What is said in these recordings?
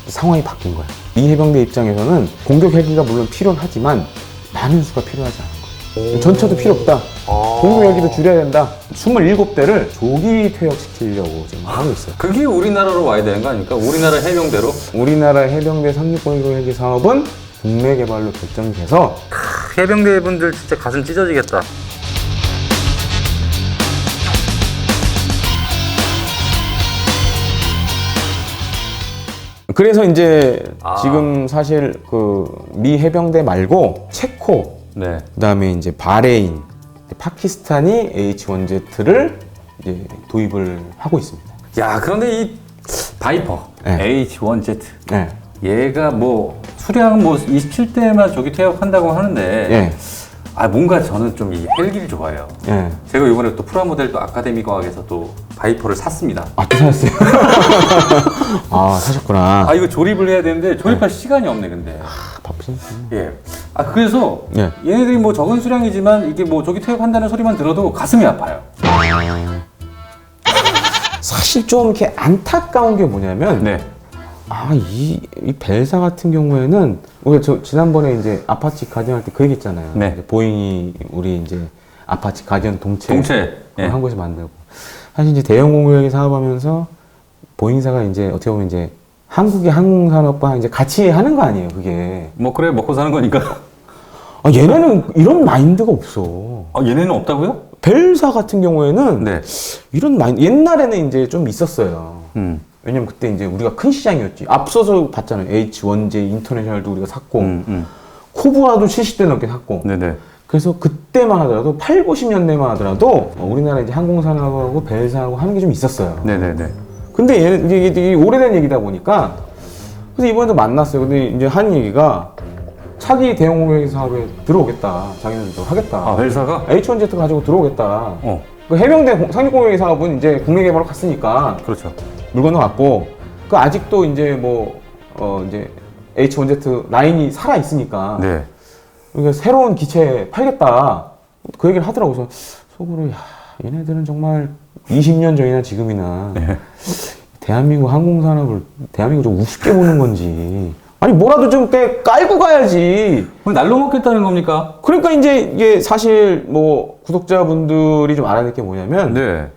상황이 바뀐 거야. 미 해병대 입장에서는 공격 헬기가 물론 필요하지만 많은 수가 필요하지 않은 거야. 전차도 필요 없다. 공격 헬기도 줄여야 된다. 27대를 조기 퇴역시키려고 지금 하고 있어요. 그게 우리나라로 와야 되는 거 아닙니까? 우리나라 해병대로? 우리나라 해병대 상륙 공격 헬기 사업은 국내 개발로 결정이 돼서 해병대 분들 진짜 가슴 찢어지겠다. 그래서 이제 지금 사실 그 미 해병대 말고 체코, 네. 그다음에 이제 바레인, 파키스탄이 H1Z를 이제 도입을 하고 있습니다. 야, 그런데 이 바이퍼 네. H1Z 네. 얘가 뭐 수량 뭐 27대만 조기 퇴역한다고 하는데 예. 뭔가 저는 좀 이 헬기를 좋아해요. 예. 제가 이번에 또 프라모델 또 아카데미 과학에서 또 바이퍼를 샀습니다. 또 사셨어요? 사셨구나. 이거 조립을 해야 되는데 조립할 시간이 없네 근데. 바쁘시네. 예. 그래서 예. 얘네들이 뭐 적은 수량이지만 이게 뭐 조기 퇴역한다는 소리만 들어도 가슴이 아파요. 사실 좀 이렇게 안타까운 게 뭐냐면 네. 이 벨사 같은 경우에는 우리가 지난번에 이제 아파치 가디언 할 때 그 얘기 했잖아요. 네. 이제 보잉이 우리 이제 아파치 가디언 동체 예. 한국에서 만들고 사실 이제 대형 공격기 사업하면서 보잉사가 이제 어떻게 보면 이제 한국의 항공산업과 이제 같이 하는 거 아니에요, 그게. 뭐 그래 먹고 사는 거니까. 얘네는 이런 마인드가 없어. 얘네는 없다고요? 벨사 같은 경우에는 네. 이런 마인드 옛날에는 이제 좀 있었어요. 음. 왜냐면 그때 이제 우리가 큰 시장이었지. 앞서서 봤잖아요. H1J 인터내셔널도 우리가 샀고, 코브라도 70대 넘게 샀고. 네네. 그래서 그때만 하더라도 8, 90년대만 하더라도 우리나라 이제 항공산업하고 벨사하고 하는 게 좀 있었어요. 네네네. 근데 얘는 이게 오래된 얘기다 보니까 그래서 이번에도 만났어요. 근데 이제 한 얘기가 차기 대형 공격 사업에 들어오겠다. 자기네들도 하겠다. 벨사가? H1Z 가지고 들어오겠다. 그 해병대 상륙공격기 사업은 이제 국내 개발로 갔으니까. 그렇죠. 물 건너갔고, 그 아직도 이제 이제 H1Z 라인이 살아 있으니까. 네. 그러니까 새로운 기체 팔겠다. 그 얘기를 하더라고요. 그래서 속으로, 얘네들은 정말 20년 전이나 지금이나 네. 대한민국 항공산업을 대한민국 좀 우습게 보는 건지. 아니, 뭐라도 좀 깔고 가야지. 그럼 날로 먹겠다는 겁니까? 그러니까 이제 이게 사실 구독자분들이 좀 알아야 될 게 뭐냐면. 네.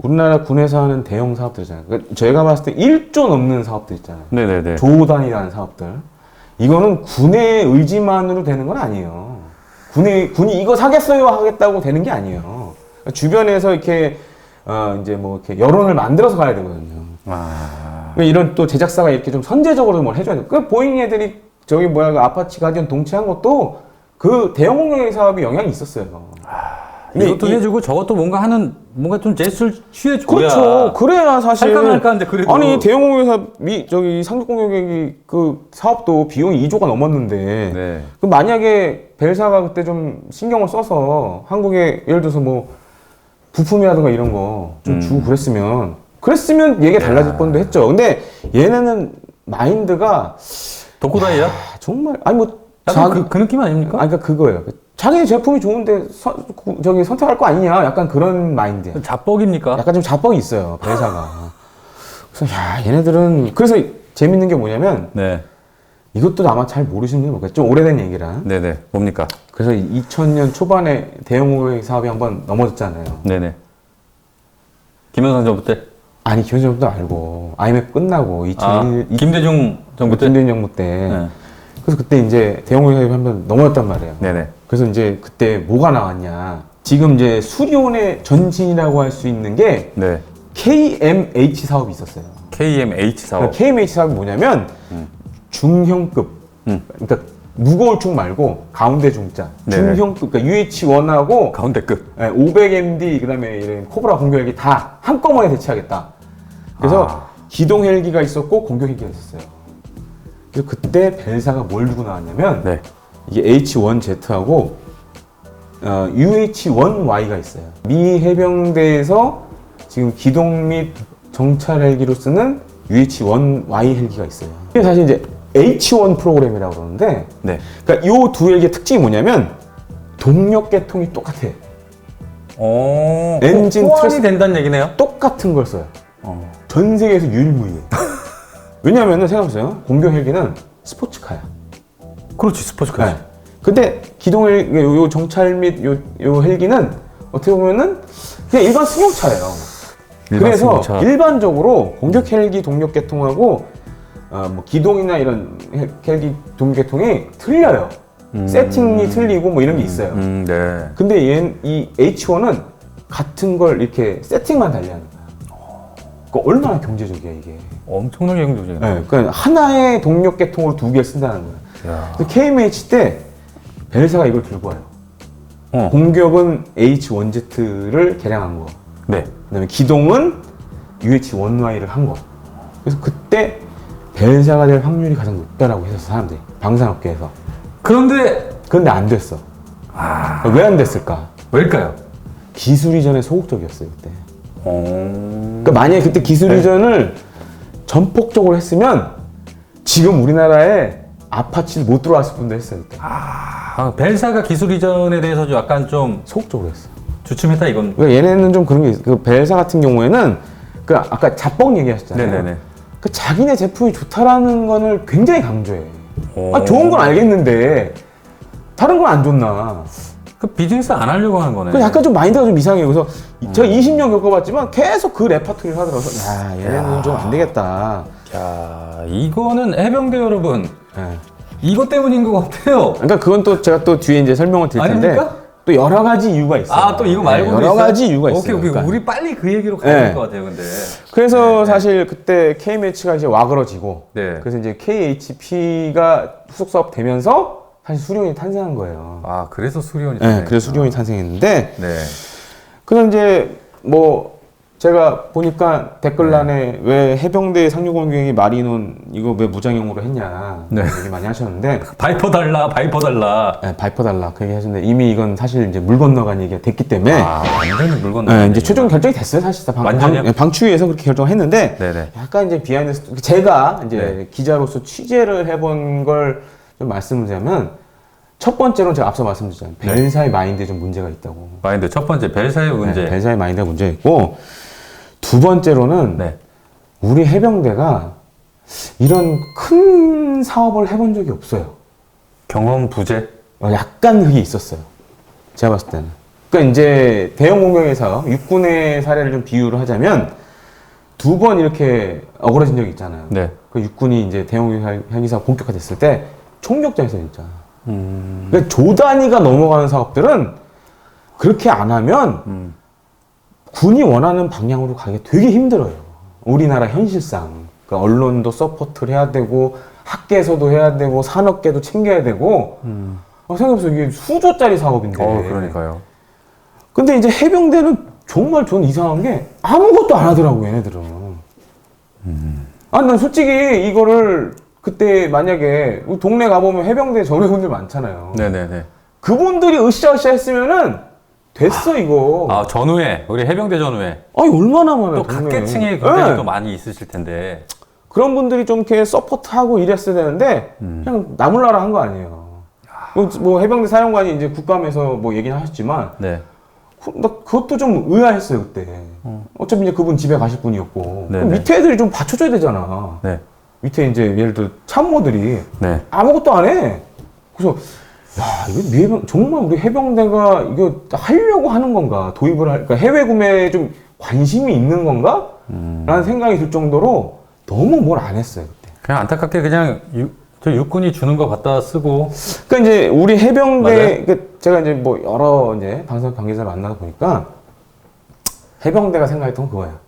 우리나라 군에서 하는 대형 사업들 있잖아요. 그러니까 저희가 봤을 때 1조 넘는 사업들 있잖아요. 네네네. 조 단위라는 사업들. 이거는 군의 의지만으로 되는 건 아니에요. 군이 이거 사겠어요 하겠다고 되는 게 아니에요. 그러니까 주변에서 이렇게, 이제 이렇게 여론을 만들어서 가야 되거든요. 그러니까 이런 또 제작사가 이렇게 좀 선제적으로 뭘 해줘야 돼요. 그 보잉 애들이 그 아파치 가디언 동체한 것도 그 대형 공격기 사업이 영향이 있었어요. 이것도 해주고 저것도 뭔가 좀 제스처를 취해줘야. 그렇죠. 그래야 사실. 할까 말까 하는데 그래도. 아니, 대형 공격기사, 상륙공격기 그 사업도 비용이 2조가 넘었는데. 네. 그 만약에 벨사가 그때 좀 신경을 써서 한국에 예를 들어서 부품이라든가 이런 거 좀 주고 그랬으면 얘기가 달라질 뻔도 했죠. 근데 얘네는 마인드가. 독고다이야? 정말, 약간 그 느낌 아닙니까? 그러니까 그거예요. 자기 제품이 좋은데 선택할 거 아니냐? 약간 그런 마인드야. 자뻑입니까? 약간 좀 자뻑이 있어요, 벨사가. 그래서 얘네들은 그래서 재밌는 게 뭐냐면 네. 이것도 아마 잘 모르시는 분이 많겠죠. 좀 오래된 얘기라. 네네. 뭡니까? 그래서 2000년 초반에 대형 공격기 사업이 한번 넘어졌잖아요. 네네. 김영삼 정부 때? 아니, 김현정 정부도 알고 IMF 끝나고 2001 김대중 정부 때? 김대중 정부 때. 네. 그래서 그때 이제 대형 공격기 한번 넘어졌단 말이에요. 네네. 그래서 이제 그때 뭐가 나왔냐. 지금 이제 수리온의 전신이라고 할 수 있는 게 네. KMH 사업이 있었어요. KMH 사업. 그러니까 KMH 사업이 뭐냐면 중형급, 그러니까 무거울 중 말고 가운데 중자, 네네. 중형급, 그러니까 UH-1하고 가운데급. 500MD 그다음에 이런 코브라 공격헬기 다 한꺼번에 대체하겠다. 그래서 기동 헬기가 있었고 공격 헬기가 있었어요. 그래서 그때 벨사가 뭘 두고 나왔냐면 네. 이게 H1Z하고 UH-1Y가 있어요. 미 해병대에서 지금 기동 및 정찰 헬기로 쓰는 UH-1Y 헬기가 있어요. 이게 사실 이제 H1 프로그램이라고 그러는데, 네. 그러니까 이 두 헬기의 특징이 뭐냐면 동력 계통이 똑같아. 엔진 호환이 된다는 얘기네요. 똑같은 걸 써요. 전 세계에서 유일무이해. 왜냐하면 생각해보세요. 공격 헬기는 스포츠카야. 그렇지, 스포츠카. 네. 근데 기동 헬기, 요 정찰 및 요 헬기는 어떻게 보면은 그냥 일반 승용차예요. 그래서 승용차. 일반적으로 공격 헬기 동력 계통하고 뭐 기동이나 이런 헬기 동력 계통이 틀려요. 세팅이 틀리고 뭐 이런 게 있어요. 네. 근데 이 H1은 같은 걸 이렇게 세팅만 달리하는 거야. 그러니까 얼마나 경제적이야 이게. 엄청나게 경제적이네. 네, 그러니까 하나의 동력 계통으로 두 개를 쓴다는 거야. 야. 근데 KMH 때 벨사가 이걸 들고 와요. 어. 공격은 H1Z를 개량한 거. 네. 그다음에 기동은 UH1Y를 한 거. 그래서 그때 벨사가 될 확률이 가장 높다라고 했었어 사람들이 방산업계에서. 그런데 안 됐어. 왜 안 됐을까? 왜일까요? 기술 이전에 소극적이었어요 그때. 어. 그러니까 만약에 그때 기술 이전을 전폭적으로 했으면 지금 우리나라에 아파치 못 들어왔을 뻔도 했어요 그때. 벨사가 기술 이전에 대해서 좀 약간 좀 소극적으로 했어. 주춤했다 이건. 그러니까 얘네는 좀 그런 게 있어. 그 벨사 같은 경우에는 그 아까 자뻑 얘기하셨잖아요. 네네네. 그 자기네 제품이 좋다라는 거를 굉장히 강조해. 오. 좋은 건 알겠는데 다른 건 안 좋나. 그 비즈니스 안 하려고 하는 거네. 그 약간 좀 마인드가 좀 이상해요. 그래서 제가 20년 겪어봤지만 계속 그 레파토리를 하더라고요. 야, 얘네는 좀 안 되겠다. 야, 이거는 해병대 여러분, 예. 이것 때문인 것 같아요. 그러니까 그건 또 제가 또 뒤에 이제 설명을 드릴 텐데 아닙니까? 또 여러 가지 이유가 있어요. 또 이거 말고도 여러 있어요? 가지 이유가 있어요. 오케이. 그러니까. 우리 빨리 그 얘기로 가야 네. 될 것 같아요, 근데. 그래서 사실 그때 KMH가 이제 와그러지고 네. 그래서 이제 KHP가 후속 사업 되면서 사실 수리온이 탄생한 거예요. 그래서 수리온이. 네, 그래서 수리온이 탄생했는데 네. 그럼 이제 뭐 제가 보니까 댓글란에 왜 해병대 상륙공격이 마리논 이거 왜 무장용으로 했냐 네. 얘기 많이 하셨는데 바이퍼 달라. 네, 바이퍼 달라 그 얘기 하셨는데 이미 이건 사실 이제 물 건너간 얘기가 됐기 때문에 완전히 물 건너. 네, 이제 최종 결정이 됐어요 사실상 완전히요? 방추위에서 그렇게 결정했는데 네네. 약간 이제 비하인드 제가 이제 네. 기자로서 취재를 해본 걸 좀 말씀을 드리자면 첫 번째로 제가 앞서 말씀드렸잖아요 벨사의 마인드에 좀 문제가 있다고. 마인드 첫 번째 벨사의 문제. 네, 벨사의 마인드가 문제가 있고 두 번째로는 네. 우리 해병대가 이런 큰 사업을 해본 적이 없어요. 경험 부재. 약간 그게 있었어요. 제가 봤을 때는. 그러니까 이제 대형 공격에서 육군의 사례를 좀 비유를 하자면 두 번 이렇게 어그러진 적이 있잖아요. 네. 그 육군이 이제 대형 헬기사가 본격화됐을 때 총격전에서 진짜. 그러니까 조 단위가 넘어가는 사업들은 그렇게 안 하면 군이 원하는 방향으로 가기 되게 힘들어요. 우리나라 현실상. 그러니까 언론도 서포트를 해야 되고 학계에서도 해야 되고 산업계도 챙겨야 되고 생각해보세요. 이게 수조짜리 사업인데. 그러니까요. 근데 이제 해병대는 정말 전 이상한 게 아무것도 안 하더라고 얘네들은. 난 솔직히 이거를 그때 만약에 우리 동네 가보면 해병대 전회군들 많잖아요. 네네네. 그분들이 으쌰으쌰 했으면은 됐어 이거. 전후에 우리 해병대 전후에 얼마나 많아요. 또 동네에. 각계층의 분들이 네. 또 많이 있으실 텐데. 그런 분들이 좀 이렇게 서포트하고 이랬어야 되는데 그냥 나몰라라 한 거 아니에요. 뭐 해병대 사령관이 이제 국감에서 뭐 얘기는 하셨지만 네. 나 그것도 좀 의아했어요 그때. 어차피 이제 그분 집에 가실 분이었고 네네. 그럼 밑에 애들이 좀 받쳐줘야 되잖아. 네. 밑에 이제 예를 들어 참모들이 네. 아무것도 안 해. 그래서 야 이거 정말 우리 해병대가 이거 하려고 하는 건가 도입을 그러니까 해외 구매에 좀 관심이 있는 건가? 라는 생각이 들 정도로 너무 뭘 안 했어요 그때. 그냥 안타깝게 그냥 저 육군이 주는 거 갖다 쓰고. 그러니까 이제 우리 해병대 제가 이제 뭐 여러 이제 방송 관계자를 만나다 보니까 해병대가 생각했던 건 그거야.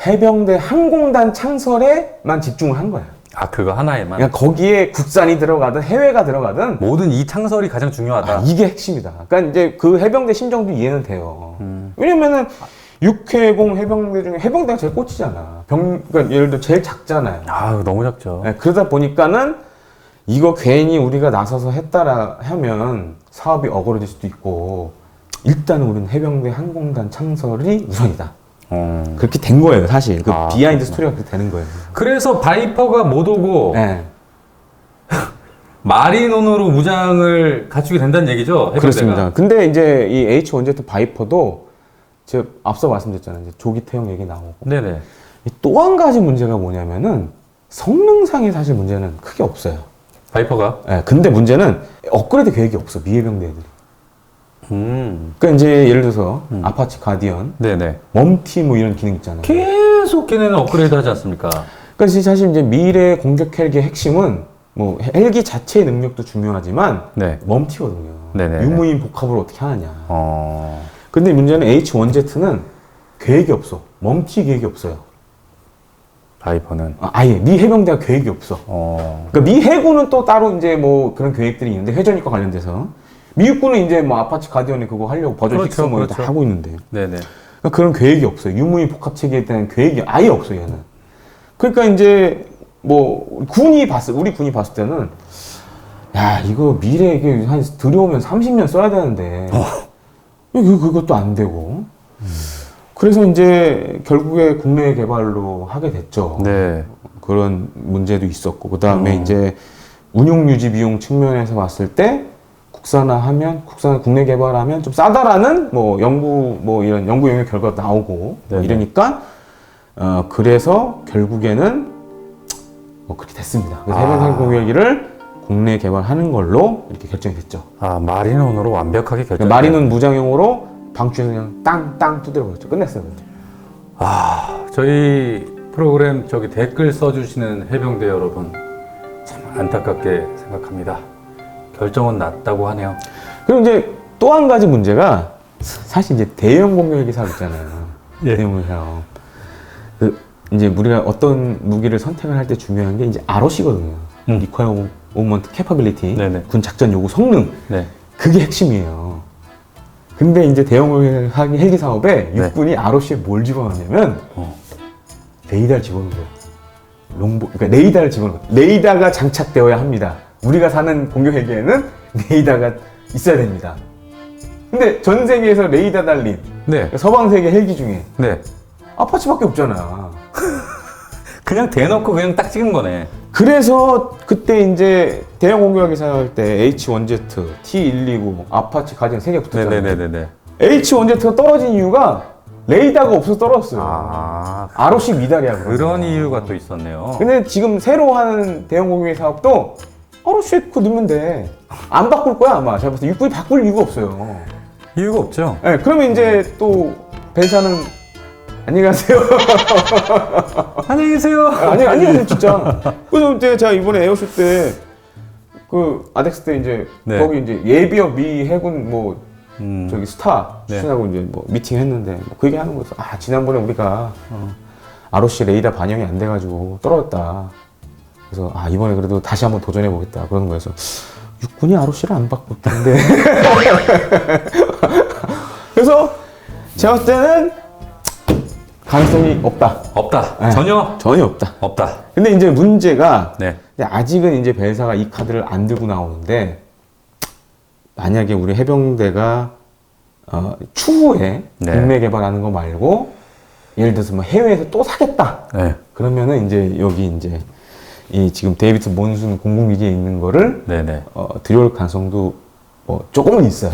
해병대 항공단 창설에만 집중을 한 거야. 그거 하나에만. 그러니까 거기에 국산이 들어가든 해외가 들어가든 모든 이 창설이 가장 중요하다. 이게 핵심이다. 그러니까 이제 그 해병대 심정도 이해는 돼요. 왜냐면은 육해공 해병대 중에 해병대가 제일 꽂히잖아. 그러니까 예를 들어 제일 작잖아요. 너무 작죠. 네, 그러다 보니까는 이거 괜히 우리가 나서서 했다라 하면 사업이 어그러질 수도 있고 일단은 우리는 해병대 항공단 창설이 우선이다. 그렇게 된 거예요, 사실. 그 비하인드 스토리가 그렇게 되는 거예요. 그래서 바이퍼가 못 오고 네. 마리논으로 무장을 갖추게 된다는 얘기죠? 해병대가. 그렇습니다. 근데 이제 이 H1Z 바이퍼도 제가 앞서 말씀드렸잖아요. 이제 조기 퇴역 얘기 나오고. 네네. 또 한 가지 문제가 뭐냐면은 성능상의 사실 문제는 크게 없어요. 바이퍼가? 예, 근데 문제는 업그레이드 계획이 없어, 미해병대들이. 그러니까 이제 예를 들어서 아파치 가디언, 네네. 멈티 뭐 이런 기능 있잖아요. 계속 걔네는 업그레이드 하지 않습니까? 그러니까 사실 이제 미래 공격 헬기의 핵심은 뭐 헬기 자체의 능력도 중요하지만 네. 멈티거든요. 네네. 유무인 복합을 어떻게 하느냐. 근데 문제는 H1Z는 계획이 없어. 멈티 계획이 없어요. 바이퍼는. 아예 미 해병대가 계획이 없어. 그러니까 미 해군은 또 따로 이제 뭐 그런 계획들이 있는데 회전익과 관련돼서 미 육군은 이제 뭐 아파치 가디언이 그거 하려고 버전 그렇죠, 6 뭐 그렇죠. 다 하고 있는데 네네. 그러니까 그런 계획이 없어요. 유무인 복합 체계에 대한 계획이 아예 없어 얘는. 그러니까 이제 뭐 우리 군이 봤을 때는 야 이거 미래에 이게 한 들여오면 30년 써야 되는데 그것도 안 되고. 그래서 이제 결국에 국내 개발로 하게 됐죠. 네. 그런 문제도 있었고 그 다음에 이제 운용 유지 비용 측면에서 봤을 때 국내 개발하면 좀 싸다라는 뭐 연구 뭐 이런 연구 영역 결과가 나오고 뭐 네네. 이러니까 그래서 결국에는 뭐 그렇게 됐습니다. 그래서 해변 항공헬기를 국내 개발하는 걸로 이렇게 결정이 됐죠. 마린온으로 완벽하게 결정. 마린은 무장용으로 방추에서 그냥 땅 두드려 버렸죠. 끝냈어요. 저희 프로그램 댓글 써주시는 해병대 여러분 참 안타깝게 생각합니다. 결정은 났다고 하네요. 그리고 이제 또 한 가지 문제가 사실 이제 대형 공격헬기 사업 있잖아요. 예. 대형 공격 사업. 이제 우리가 어떤 무기를 선택을 할 때 중요한 게 이제 ROC거든요. Requirement Capability. 네네. 군 작전 요구 성능. 네. 그게 핵심이에요. 근데 이제 대형 공격 헬기 사업에 네. 육군이 ROC에 뭘 집어넣냐면 레이더를 집어넣은 거예요. 그러니까 레이더를 집어넣은 거예요. 레이더가 장착되어야 합니다. 우리가 사는 공격 헬기에는 레이더가 있어야 됩니다. 근데 전 세계에서 레이더 달린 네. 서방 세계 헬기 중에 네. 아파치밖에 없잖아. 그냥 대놓고 그냥 딱 찍은 거네. 그래서 그때 이제 대형 공격기 사용할 때 H1Z, T129, 아파치 가디언 3개 붙었잖아요. 네네네네. H1Z가 떨어진 이유가 레이더가 없어서 떨어졌어요. ROC 미달이야. 그런 이유가 또 있었네요. 근데 지금 새로 하는 대형 공격기 사업도 ROC에 그거 넣으면 돼. 안 바꿀 거야 아마. 제가 봤을 때 육군이 바꿀 이유가 없어요. 이유가 없죠. 네, 그러면 이제 또 벤사는 안녕히 가세요. 안녕히 계세요. 안녕히 가세요 진짜. 그래서 그때 제가 이번에 에어쇼 때 그 아덱스 때 이제 네. 거기 이제 예비역 미 해군 뭐 저기 스타 네. 출신하고 이제 뭐 미팅 했는데 뭐그 얘기 하는 거였어. 지난번에 우리가 ROC 레이더 반영이 안 돼가지고 떨어졌다. 그래서 이번에 그래도 다시 한번 도전해 보겠다 그러는 거여서 육군이 ROC를 안 바꿀 텐데. 그래서 제가 봤을 때는 가능성이 없다. 없다. 네. 전혀 없다. 없다. 근데 이제 문제가 네. 아직은 이제 벨사가 이 카드를 안 들고 나오는데 만약에 우리 해병대가 추후에 네. 국내 개발하는 거 말고 예를 들어서 뭐 해외에서 또 사겠다. 네. 그러면은 이제 여기 이제 이 지금 데이비드 몬순 공군기지에 있는 거를 네네. 들여올 가능성도 조금은 있어요.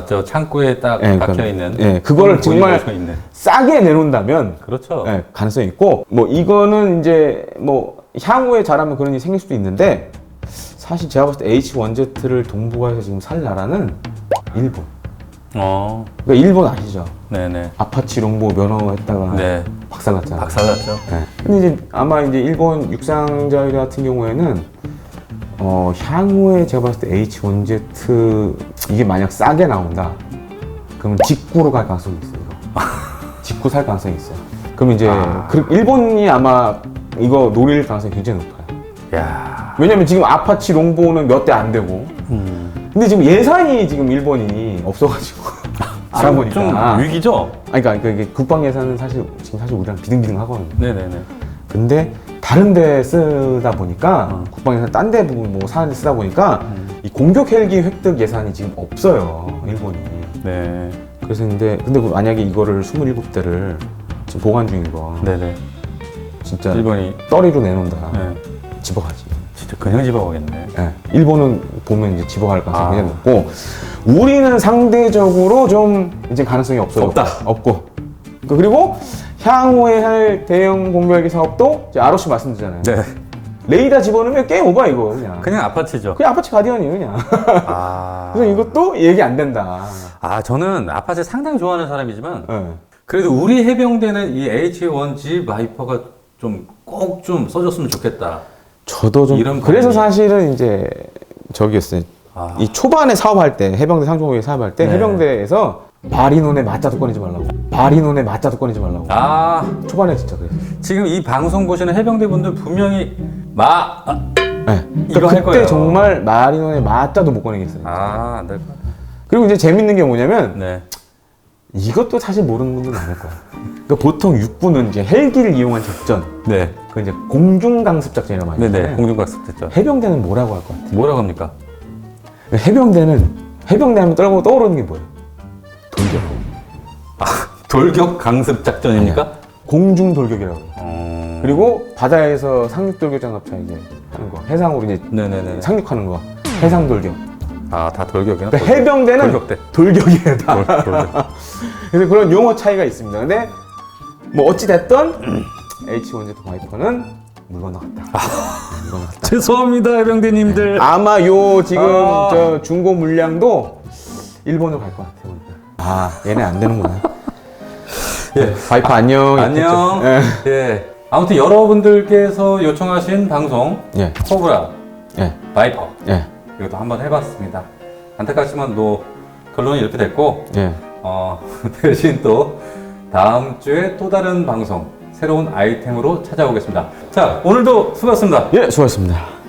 저 창고에 딱 예, 박혀 그러니까, 있는. 예, 그거를 정말 있는. 싸게 내놓는다면 그렇죠. 예, 가능성이 있고 뭐 이거는 이제 뭐 향후에 잘하면 그런 일이 생길 수도 있는데 사실 제가 봤을 때 H1Z를 동북아에서 지금 살 나라는 일본. 그러니까 일본 아시죠? 네네. 아파치 롱보 면허했다가 네. 박살났잖아요. 박살났죠. 네. 근데 이제 아마 이제 일본 육상자위 같은 경우에는 향후에 제가 봤을 때 H1Z 이게 만약 싸게 나온다. 그러면 직구로 갈 가능성이 있어요. 이거. 직구 살 가능성이 있어요. 그럼 이제 일본이 아마 이거 노릴 가능성이 굉장히 높아요. 야. 왜냐면 지금 아파치 롱보는 몇 대 안 되고. 근데 지금 예산이 지금 일본이 없어가지고 알아보니까 좀 위기죠. 그러니까 이게 국방 예산은 사실 우리랑 비등비등하거든요. 네네네. 근데 다른 데 쓰다 보니까 국방 예산 딴 데 부분 뭐 사는 데 쓰다 보니까 이 공격 헬기 획득 예산이 지금 없어요 일본이. 네. 그래서 근데 만약에 이거를 27대를 지금 보관 중인 거. 네네. 진짜 일본이 떨이로 내놓는다. 네. 집어가지. 진짜 그냥 집어가겠네. 네. 일본은 보면 이제 집어갈 가능성이 굉장히 높고 우리는 상대적으로 좀 이제 가능성이 없어요. 없다. 없고. 그리고 향후에 할 대형 공격기 사업도 이제 ROC 말씀드리잖아요. 네. 레이더 집어넣으면 게임 오버 이거 그냥. 그냥 아파치죠. 그냥 아파치 가디언이에요 그냥. 아. 그래서 이것도 얘기 안 된다. 아, 저는 아파치 상당히 좋아하는 사람이지만 네. 그래도 우리 해병대는 이 H1G 바이퍼가 좀 꼭 좀 써줬으면 좋겠다. 저도 좀 이런 그래서 바람이- 사실은 이제 저기였어요. 아. 이 초반에 사업할 때 해병대 상종호에 사업할 때 네. 해병대에서 바리논에 맞자도 꺼내지 말라고. 바리논에 맞자도 꺼내지 말라고. 아, 초반에 진짜 그랬어요. 지금 이 방송 보시는 해병대 분들 분명히 네. 이거 할 그때 거예요. 정말 마리논에 맞자도 못 꺼내겠어요. 안 될 것 같아. 그리고 이제 재밌는 게 뭐냐면 네. 이것도 사실 모르는 분들 많을 거야. 그러니까 보통 육군은 이제 헬기를 이용한 작전, 네. 그 이제 공중 강습 작전이라고 많이 네네. 하잖아요. 공중학습 됐죠. 해병대는 뭐라고 할 것 같아? 뭐라고 합니까? 해병대 하면 떠오르는 게 뭐예요? 돌격. 돌격 강습 작전입니까? 공중 돌격이라고 해요. 그리고 바다에서 상륙 돌격 장갑차 이제 하는 거, 해상으로 이제 네네네. 상륙하는 거, 해상 돌격. 아, 다 돌격이나? 그러니까 해병대는 돌격대. 돌격이에요 다. 돌격. 그래서 그런 용어 차이가 있습니다. 근데 뭐 어찌 됐던 H1Z 바이퍼는 물 건너갔다. 물 건너갔다. 죄송합니다, 해병대님들. 아마 요 지금 아. 저 중고 물량도 일본으로 갈 것 같아요. 보니까. 아 얘네 안 되는구나. 예. 바이퍼 안녕. 안녕. 예. 예. 아무튼 여러분들께서 요청하신 방송 예. 코브라, 예. 바이퍼 예. 이것도 한번 해봤습니다. 안타깝지만 뭐 결론이 이렇게 됐고 예. 대신 또 다음 주에 또 다른 방송 새로운 아이템으로 찾아오겠습니다. 자, 오늘도 수고하셨습니다. 예. 수고하셨습니다.